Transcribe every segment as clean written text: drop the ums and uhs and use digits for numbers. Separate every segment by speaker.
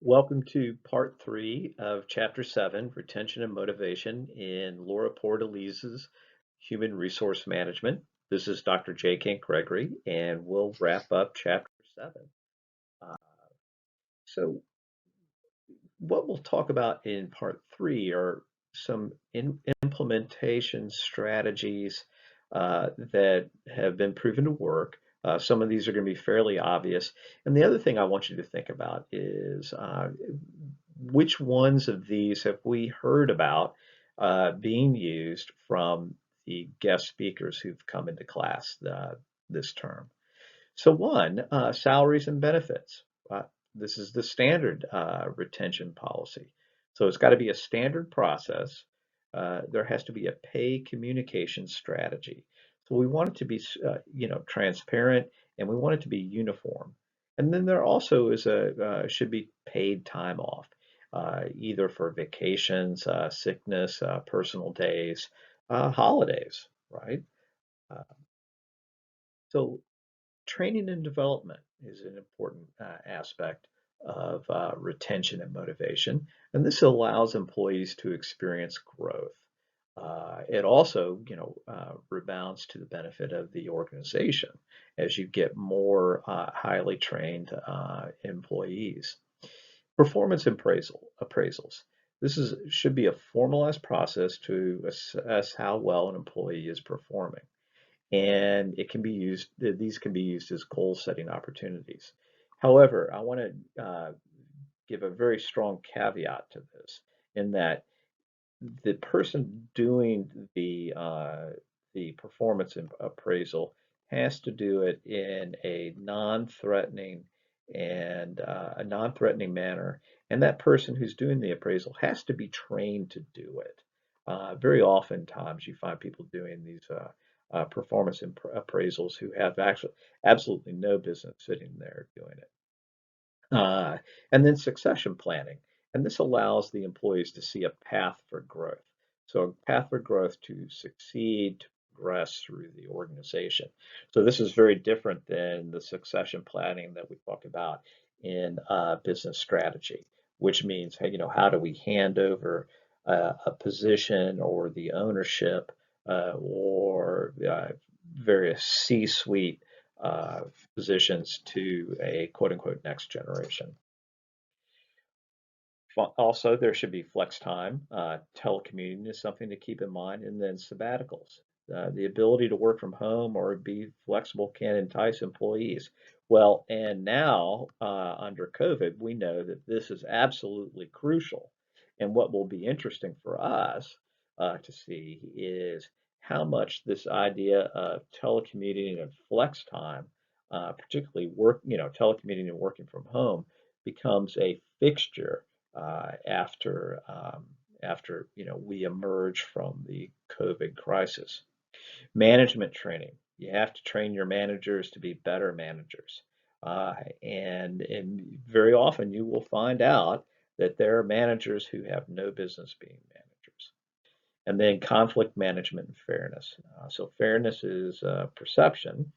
Speaker 1: Welcome to part three of chapter seven, Retention and Motivation in Laura Portalese's Human Resource Management. This is Dr. J. Kent Gregory, and we'll wrap up chapter seven. Uh, so, what we'll talk about in part three are some implementation strategies that have been proven to work. Some of these are going to be fairly obvious. And the other thing I want you to think about is which ones of these have we heard about being used from the guest speakers who've come into class this term? So one, salaries and benefits. This is the standard retention policy. So it's got to be a standard process. There has to be a pay communication strategy. So we want it to be, transparent, and we want it to be uniform. And then there also is should be paid time off, either for vacations, sickness, personal days, holidays, right? Uh, so training and development is an important aspect of retention and motivation, and this allows employees to experience growth. It also, rebounds to the benefit of the organization as you get more highly trained employees. Performance appraisals. Should be a formalized process to assess how well an employee is performing, and these can be used as goal setting opportunities. However, I want to give a very strong caveat to this in that the person doing the performance appraisal has to do it in a non-threatening manner, and that person who's doing the appraisal has to be trained to do it. Very oftentimes, you find people doing these performance appraisals who have actually absolutely no business sitting there doing it. Uh, and then succession planning. And this allows the employees to see a path for growth. So a path for growth to succeed, to progress through the organization. So this is very different than the succession planning that we talk about in business strategy, which means, hey, how do we hand over a position or the ownership or various C-suite uh, positions to a quote unquote next generation. Also, there should be flex time. Telecommuting is something to keep in mind, and then sabbaticals. The ability to work from home or be flexible can entice employees. Well, and now under COVID, we know that this is absolutely crucial. And what will be interesting for us to see is how much this idea of telecommuting and flex time, particularly telecommuting and working from home, becomes a fixture after we emerge from the COVID crisis. Management training. You have to train your managers to be better managers. And very often you will find out that there are managers who have no business being managers. And then conflict management and fairness. So fairness is perception,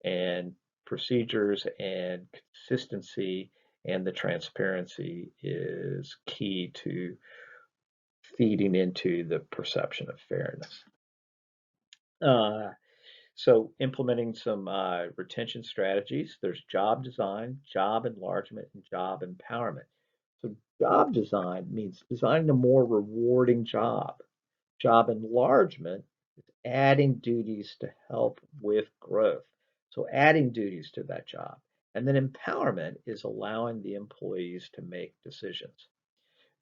Speaker 1: and procedures and consistency and the transparency is key to feeding into the perception of fairness. Uh, so implementing some retention strategies, there's job design, job enlargement, and job empowerment. So job design means designing a more rewarding job. Job enlargement is adding duties to help with growth. So adding duties to that job. And then empowerment is allowing the employees to make decisions.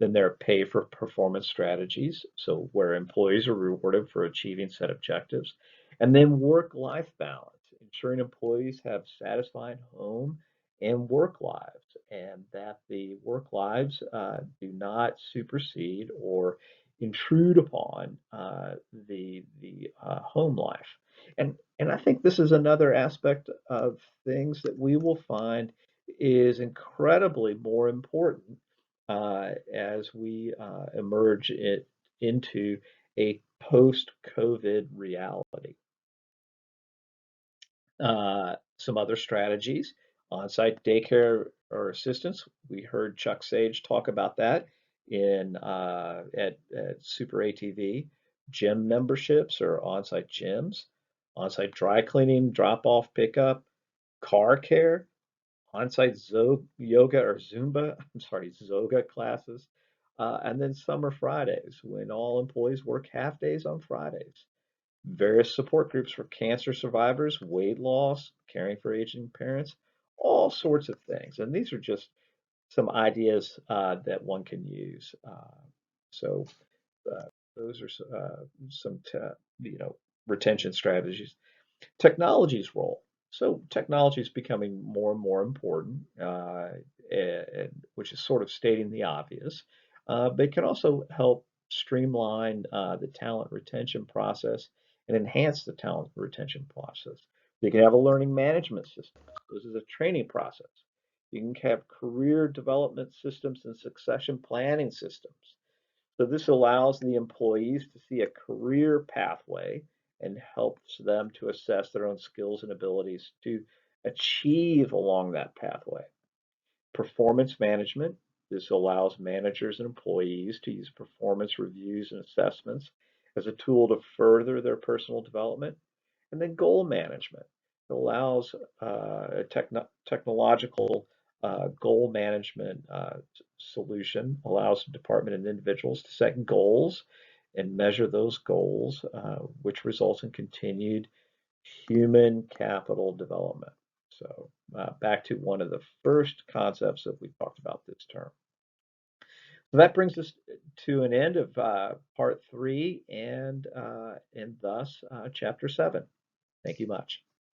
Speaker 1: Then there are pay for performance strategies, so where employees are rewarded for achieving set objectives. And then work-life balance, ensuring employees have satisfying home and work lives, and that the work lives do not supersede or intrude upon the home life. And I think this is another aspect of things that we will find is incredibly more important as we emerge into a post-COVID reality. Some other strategies, on-site daycare or assistance. We heard Chuck Sage talk about that in at Super ATV. Gym memberships or on-site gyms, on-site dry cleaning, drop-off pickup, car care, on-site yoga or Zumba, I'm sorry, Zoga classes, and then summer Fridays when all employees work half days on Fridays. Various support groups for cancer survivors, weight loss, caring for aging parents, all sorts of things. And these are just some ideas that one can use. So uh, those are some, retention strategies. Technology's role. So technology is becoming more and more important, which is sort of stating the obvious, but it can also help streamline the talent retention process and enhance the talent retention process. You can have a learning management system. This is a training process. You can have career development systems and succession planning systems. So this allows the employees to see a career pathway and helps them to assess their own skills and abilities to achieve along that pathway. Performance management. This allows managers and employees to use performance reviews and assessments as a tool to further their personal development. And then goal management. It allows a technological goal management solution, allows the department and individuals to set goals and measure those goals, which results in continued human capital development. So back to one of the first concepts that we talked about this term. So that brings us to an end of part three and thus chapter 7. Thank you much.